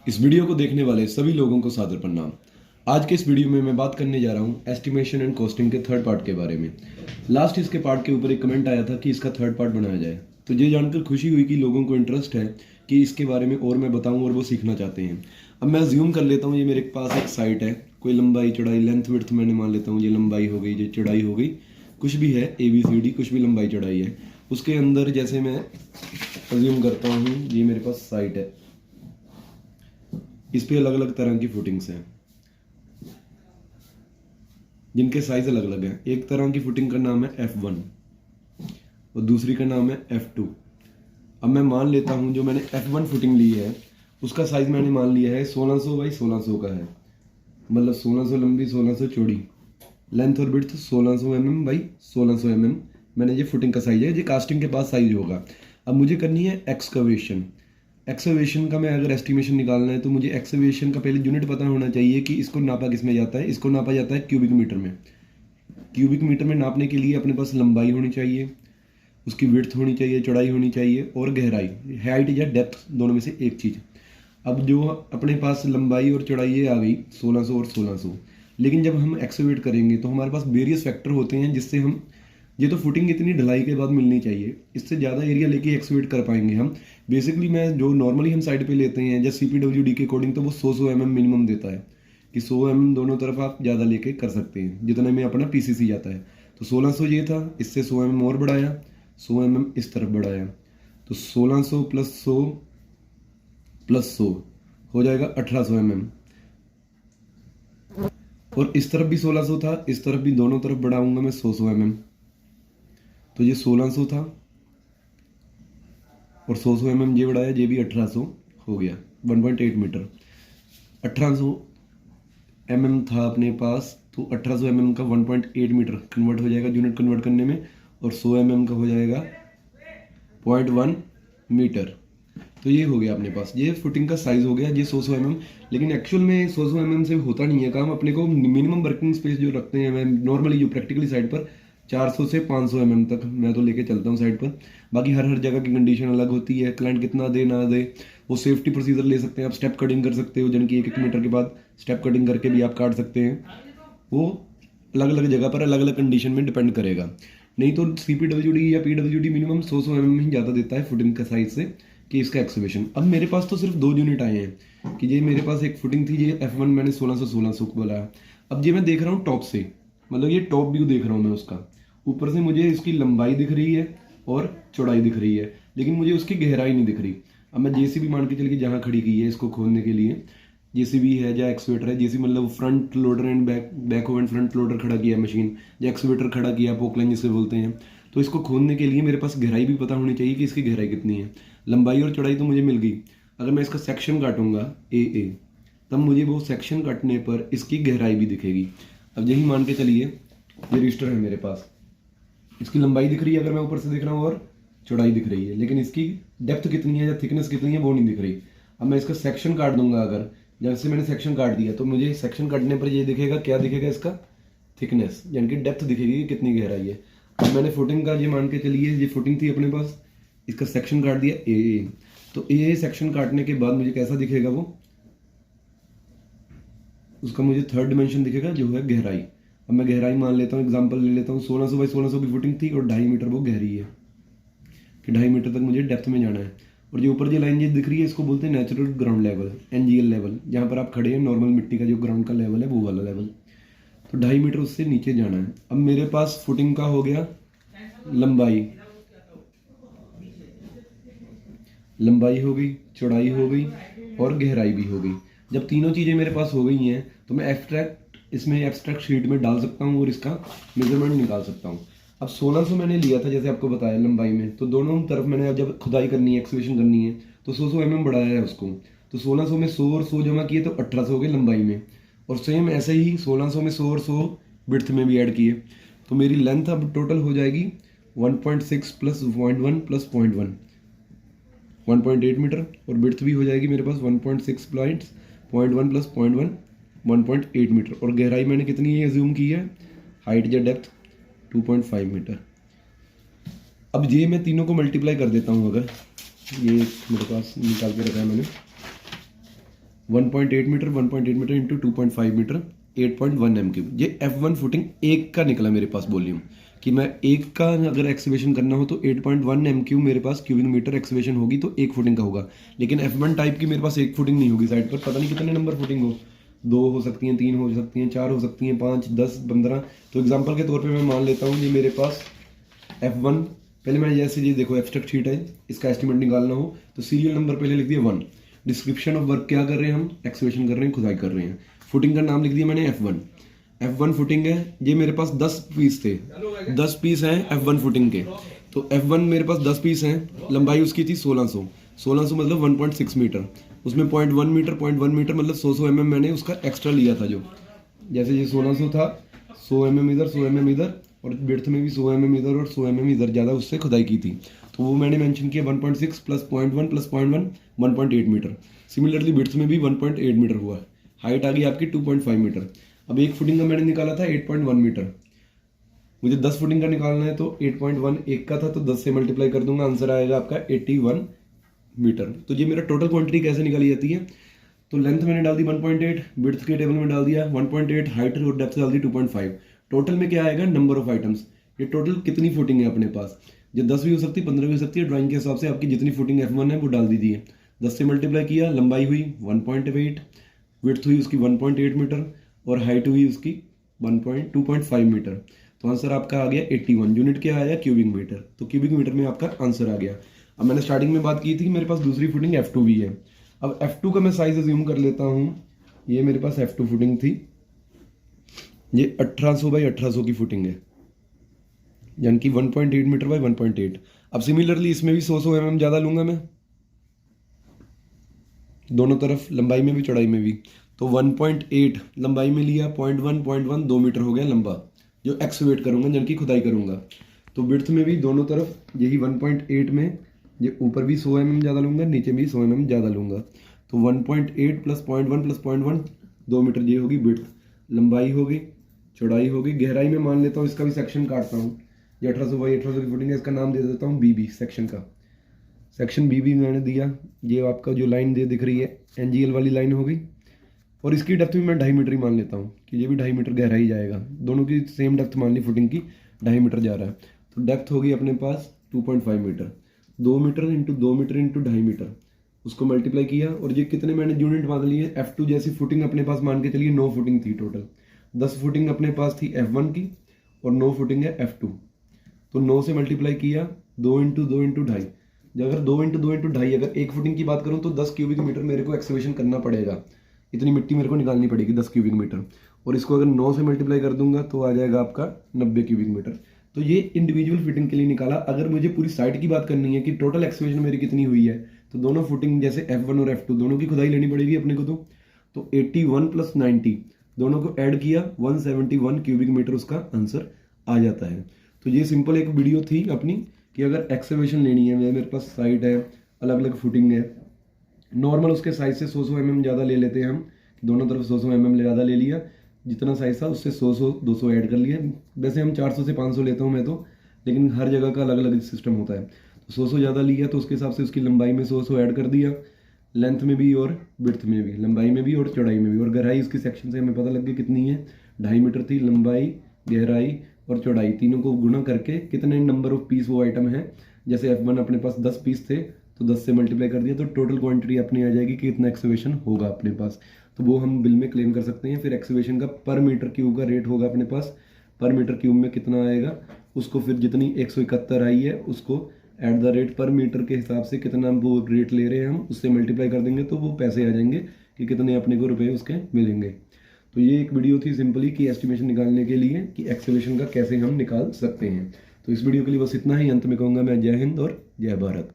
इस वीडियो को देखने वाले सभी लोगों को सादर प्रणाम। आज के इस वीडियो में मैं बात करने जा रहा हूँ एस्टिमेशन एंड कॉस्टिंग के थर्ड पार्ट के बारे में। लास्ट इसके पार्ट के ऊपर एक कमेंट आया था कि इसका थर्ड पार्ट बनाया जाए, तो ये जानकर खुशी हुई कि लोगों को इंटरेस्ट है कि इसके बारे में और मैं बताऊँ और वो सीखना चाहते हैं। अब मैं अज्यूम कर लेता हूँ ये मेरे पास एक साइट है, कोई लंबाई चौड़ाई लेंथ विड्थ मैंने मान लेता हूँ, ये लंबाई हो गई, ये चौड़ाई हो गई, कुछ भी है ABCD, कुछ भी लंबाई चौड़ाई है। उसके अंदर जैसे मैं अज्यूम करता हूँ ये मेरे पास साइट है, इस पे अलग अलग तरह की फुटिंग्स हैं जिनके साइज अलग अलग हैं। एक तरह की फुटिंग का नाम है F1 और दूसरी का नाम है F2। अब मैं मान लेता हूं जो मैंने F1 फुटिंग ली है उसका साइज मैंने मान लिया है 1600 बाई 1600 का है, मतलब 1600 लंबी 1600 चौड़ी, लेंथ और विड्थ 1600 mm बाई 1600 mm मैंने ये फुटिंग का साइज है, ये कास्टिंग के बाद साइज होगा। अब मुझे करनी है एक्सकवेशन। एक्सकवेशन का मैं अगर एस्टिमेशन निकालना है तो मुझे एक्सकवेशन का पहले यूनिट पता होना चाहिए कि इसको नापा किस में जाता है। इसको नापा जाता है क्यूबिक मीटर में। क्यूबिक मीटर में नापने के लिए अपने पास लंबाई होनी चाहिए, उसकी विड्थ होनी चाहिए, चौड़ाई होनी चाहिए और गहराई, हाइट या डेप्थ, दोनों में से एक चीज़। अब जो अपने पास लंबाई और चौड़ाई ये आ गई 1600 और 1600, लेकिन जब हम एक्सकवेट करेंगे तो हमारे पास वेरियस फैक्टर होते हैं जिससे हम, ये तो फुटिंग इतनी ढलाई के बाद मिलनी चाहिए, इससे ज़्यादा एरिया लेके एक्सकवेट कर पाएंगे हम। बेसिकली मैं जो नॉर्मली हम साइड पे लेते हैं जैसे CPWD के अकॉर्डिंग तो वो 100 mm मिनिमम देता है कि 100 mm दोनों तरफ आप ज़्यादा लेके कर सकते हैं जितने में अपना PCC जाता है। तो 1600 ये था, इससे 100 mm और बढ़ाया, 100 mm इस तरफ बढ़ाया, तो 1600 प्लस 100 प्लस 100 हो जाएगा 1800 mm। और इस तरफ भी 1600 था, इस तरफ भी दोनों तरफ बढ़ाऊंगा मैं 100 mm, तो ये 1600 था और 100 mm ये बढ़ाया, ये भी 1800 हो गया, 1.8 मीटर। 1800 mm था अपने पास, तो 1800 mm का 1.8 मीटर कन्वर्ट हो जाएगा यूनिट कन्वर्ट करने में, और 100 mm का हो जाएगा 0.1 मीटर। तो ये हो गया अपने पास, ये फुटिंग का साइज हो गया, ये 100 mm। लेकिन एक्चुअल में 100 mm से होता नहीं है काम। अपने को मिनिमम वर्किंग स्पेस जो रखते हैं, मैं नॉर्मली जो प्रैक्टिकली साइड पर 400 से 500 mm तक मैं तो लेके चलता हूँ साइड पर। बाकी हर हर जगह की कंडीशन अलग होती है, क्लाइंट कितना दे ना दे, वो सेफ्टी प्रोसीजर ले सकते हैं। आप स्टेप कटिंग कर सकते हो, जन की 1-1 मीटर के बाद स्टेप कटिंग करके भी आप काट सकते हैं। वो अलग अलग जगह पर अलग अलग कंडीशन में डिपेंड करेगा। नहीं तो CPWD या PWD मिनिमम 100 mm ही ज़्यादा देता है फुटिंग का साइज से कि इसका एक्सकवेशन। अब मेरे पास तो सिर्फ 2 यूनिट आए हैं कि ये मेरे पास एक फुटिंग थी, ये F1 मैंने 1600 को बोला। अब ये मैं देख रहा हूँ टॉप से, मतलब ये टॉप व्यू देख रहा हूँ मैं उसका। ऊपर से मुझे इसकी लंबाई दिख रही है और चौड़ाई दिख रही है, लेकिन मुझे उसकी गहराई नहीं दिख रही। अब मैं JCB मान के चल के जहाँ खड़ी की है इसको खोदने के लिए, JCB है या एक्सवेटर है, JCB मतलब front loader and back and front loader खड़ा किया मशीन, या एक्सवेटर खड़ा किया, पोकलाइन जिसे बोलते हैं। तो इसको खोदने के लिए मेरे पास गहराई भी पता होनी चाहिए कि इसकी गहराई कितनी है। लंबाई और चौड़ाई तो मुझे मिल गई, अगर मैं इसका सेक्शन काटूंगा AA, तब मुझे वो सेक्शन काटने पर इसकी गहराई भी दिखेगी। अब यही मान के चलिए ये रजिस्टर है मेरे पास, इसकी लंबाई दिख रही है अगर मैं ऊपर से देख रहा हूँ, और चौड़ाई दिख रही है, लेकिन इसकी डेप्थ कितनी है या थिकनेस कितनी है वो नहीं दिख रही। अब मैं इसका सेक्शन काट दूंगा, अगर जैसे मैंने सेक्शन काट दिया तो मुझे सेक्शन काटने पर ये दिखेगा, क्या दिखेगा, इसका थिकनेस यानी कि डेप्थ दिखेगी कि कितनी गहराई है। अब मैंने फुटिंग का ये मान के चलिए, ये फुटिंग थी अपने पास, इसका सेक्शन काट दिया AA, तो AA सेक्शन काटने के बाद मुझे कैसा दिखेगा, वो उसका मुझे थर्ड डिमेंशन दिखेगा जो है गहराई। अब मैं गहराई मान लेता हूँ, एग्जांपल ले लेता हूँ, 1600 बाई 1600 की फुटिंग थी और 2.5 मीटर वो गहरी है कि 2.5 मीटर तक मुझे डेप्थ में जाना है। और जो ऊपर जो लाइन ये दिख रही है इसको बोलते हैं natural ground level, NGL level, जहाँ पर आप खड़े हैं नॉर्मल मिट्टी का जो ग्राउंड का लेवल है वो वाला लेवल। तो 2.5 मीटर उससे नीचे जाना है। अब मेरे पास फुटिंग का हो गया लंबाई, लंबाई हो गई, चौड़ाई हो गई और गहराई भी हो गई। जब तीनों चीज़ें मेरे पास हो गई हैं तो मैं इसमें एब्स्ट्रैक्ट शीट में डाल सकता हूँ और इसका मेजरमेंट निकाल सकता हूँ। अब 1600 मैंने लिया था जैसे आपको बताया लंबाई में, तो दोनों तरफ मैंने जब खुदाई करनी है, एक्सकवेशन करनी है, तो 100 mm बढ़ाया है उसको। तो 1600 में 100 और 100 जमा किए तो 1800 हो गए लंबाई में, और सेम ऐसे ही 1600 में 100 और 100 विड्थ में भी ऐड किए, तो मेरी लेंथ अब टोटल हो जाएगी 1.6 प्लस 0.1 प्लस 0.1, 1.8 मीटर, और विड्थ भी हो जाएगी मेरे पास 1.6 प्लस 0.1 प्लस 0.1, 1.8 मीटर। और गहराई मैंने कितनी है एज्यूम की है, हाइट या डेप्थ 2.5 मीटर। अब ये मैं तीनों को मल्टीप्लाई कर देता हूँ, अगर ये मेरे पास निकाल के रखा है मैंने, 1.8 metre 1.8 metre into 2.5 metre 8.1 m cube. ये F1 फुटिंग एक का निकला मेरे पास वॉल्यूम, कि मैं एक का अगर एक्सकेवेशन करना हो तो 8.1 एम क्यूब मेरे पास क्यूबिक मीटर एक्सकेवेशन होगी तो एक फुटिंग का होगा। लेकिन F1 टाइप की मेरे पास एक फुटिंग नहीं होगी साइड पर, पता नहीं कितने नंबर फुटिंग हो, 2 हो सकती हैं, 3 हो सकती हैं, 4 हो सकती हैं, 5, 10, 15। तो एग्जाम्पल के तौर पर मैं मान लेता हूँ ये मेरे पास F1, पहले मैंने जैसे ये देखो एब्स्ट्रैक्ट शीट है, इसका एस्टिमेट निकालना हो तो सीरियल नंबर पहले लिख दिया 1, डिस्क्रिप्शन ऑफ वर्क क्या कर रहे हैं हम, एक्सकेवेशन कर रहे हैं, खुदाई कर रहे हैं, फुटिंग का नाम लिख दिया मैंने F1 फुटिंग है। ये मेरे पास 10 पीस थे, 10 पीस हैं F1 फुटिंग के। तो F1 मेरे पास 10 पीस हैं, लंबाई उसकी थी 1600 मतलब 1.6 मीटर, उसमें 0.1 मीटर मतलब 100 mm मैंने उसका एक्स्ट्रा लिया था। जो जैसे ये 1600 था, 100 mm इधर, 100 mm इधर, और बिर्थ में भी 100 mm इधर और 100 mm इधर ज़्यादा उससे खुदाई की थी, तो वो मैंने मेंशन किया 1.6 प्लस 0.1 प्लस 0.1 1.8 मीटर। सिमिलरली बिर्थ में भी 1.8 मीटर हुआ, हाइट आ गई आपकी 2.5 मीटर। अब एक फुटिंग का मैंने निकाला था 8.1 मीटर, मुझे 10 फुटिंग का निकालना है तो 8.1 एक का था तो 10 से मल्टीप्लाई कर दूंगा, आंसर आएगा आपका 81 मीटर। तो ये मेरा टोटल क्वांटिटी कैसे निकाली जाती है, तो लेंथ मैंने डाल दी 1.8, विड्थ के टेबल में डाल दिया 1.8, हाइट और डेप्थ डाल दी 2.5। टोटल में क्या आएगा, नंबर ऑफ आइटम्स, ये टोटल कितनी फुटिंग है अपने पास, ये 10 भी हो सकती है, 15 भी हो सकती है, ड्राइंग के हिसाब से आपकी जितनी फुटिंग F1 है वो डाल दीजिए। 10 से मल्टीप्लाई किया, लंबाई हुई 1.8, विड्थ हुई उसकी 1.8 मीटर और हाइट हुई उसकी 2.5 मीटर। तो आंसर आपका आ गया 81। यूनिट क्या आया, क्यूबिक मीटर, तो क्यूबिक मीटर में आपका आंसर आ गया। अब मैंने स्टार्टिंग में बात की थी मेरे पास दूसरी फुटिंग F2 भी है। अब F2 का मैं साइज अज्यूम कर लेता हूँ, ये मेरे पास F2 फुटिंग थी, ये 1800 बाई 1800 की फुटिंग है, यानी कि 1.8 मीटर बाई 1.8। अब सिमिलरली इसमें भी 100 mm ज़्यादा लूंगा मैं, दोनों तरफ लंबाई में भी चौड़ाई में भी। तो 1.8 लंबाई में लिया, 0.1 2 मीटर हो गया लंबा, जो एक्सवेट करूंगा यानी कि खुदाई करूंगा। तो विड्थ में भी दोनों तरफ यही 1.8 में, ये ऊपर भी 100 mm ज़्यादा लूंगा, नीचे भी 100 mm ज़्यादा लूंगा। तो 1.8 प्लस 0.1 प्लस 0.1 2 मीटर ये होगी विड्थ, लंबाई होगी, चौड़ाई होगी, गहराई में मान लेता हूँ इसका भी सेक्शन काटता हूँ, ये 1800 बाई 1800 की फुटिंग है, इसका नाम दे देता हूँ BB सेक्शन का, सेक्शन BB मैंने दिया। ये आपका जो लाइन दे दिख रही है NGL वाली लाइन होगी, और इसकी डेप्थ भी मैं 2.5 मीटर ही मान लेता हूँ कि ये भी 2.5 मीटर गहरा ही जाएगा, दोनों की सेम डेप्थ मान ली, फुटिंग की 2.5 मीटर जा रहा है। तो डेप्थ होगी अपने पास 2.5 metre, 2 metre into 2 metre into 2.5 metre, उसको मल्टीप्लाई किया, और ये कितने मैंने यूनिट मान लिए, F2 जैसी फुटिंग अपने पास मान के चलिए 9 फुटिंग थी टोटल, 10 फुटिंग अपने पास थी F1 की और 9 फुटिंग है F2। तो 9 से मल्टीप्लाई किया, 2 इंटू 2 इंटू 2.5, अगर 2 इंटू 2 इंटू 2.5 अगर एक फुटिंग की बात करूँ तो 10 क्यूबिक मीटर मेरे को एक्सकेवेशन करना पड़ेगा, इतनी मिट्टी मेरे को निकालनी पड़ेगी 10 क्यूबिक मीटर, और इसको अगर 9 से मल्टीप्लाई कर दूंगा तो आ जाएगा आपका 90 क्यूबिक मीटर। तो ये इंडिविजुअल फिटिंग के लिए निकाला। अगर मुझे पूरी साइट की बात करनी है कि टोटल एक्सकेवेशन मेरी कितनी हुई है, तो दोनों फुटिंग जैसे F1 और F2 दोनों की खुदाई लेनी पड़ेगी अपने को। तो 81 प्लस 90 दोनों को ऐड किया, 171 क्यूबिक मीटर उसका आंसर आ जाता है। तो ये सिंपल एक वीडियो थी अपनी कि अगर एक्सकेवेशन लेनी है, मेरे पास साइट है, अलग अलग फुटिंग है, नॉर्मल उसके साइज से 100 mm ज़्यादा ले लेते हैं हम, दोनों तरफ 100 mm ज़्यादा ले लिया, जितना साइज था उससे 100 200 ऐड कर लिया। वैसे हम 400 से 500 लेता हूँ मैं तो, लेकिन हर जगह का अलग अलग सिस्टम होता है। तो 100 ज़्यादा लिया तो उसके हिसाब से उसकी लंबाई में 100 ऐड कर दिया, लेंथ में भी और विड्थ में भी, लंबाई में भी और चौड़ाई में भी, और गहराई इसकी सेक्शन से हमें पता लग गया कितनी है, 2.5 मीटर थी लंबाई, गहराई और चौड़ाई, तीनों को गुणा करके कितने नंबर ऑफ पीस वो आइटम है। जैसे F1 अपने पास 10 पीस थे तो 10 से मल्टीप्लाई कर दिया तो टोटल क्वांटिटी अपनी आ जाएगी कि कितना एक्सकेवेशन होगा अपने पास, तो वो हम बिल में क्लेम कर सकते हैं। फिर एक्सकेवेशन का पर मीटर क्यूब का रेट होगा अपने पास, पर मीटर क्यूब में कितना आएगा उसको फिर जितनी 171 आई है उसको एट द रेट पर मीटर के हिसाब से कितना वो रेट ले रहे हैं हम उससे मल्टीप्लाई कर देंगे, तो वो पैसे आ जाएंगे कि कितने अपने को रुपए उसके मिलेंगे। तो ये एक वीडियो थी सिंपली कि एस्टिमेशन निकालने के लिए कि एक्सकेवेशन का कैसे हम निकाल सकते हैं। तो इस वीडियो के लिए बस इतना ही। अंत में कहूँगा मैं जय हिंद और जय भारत।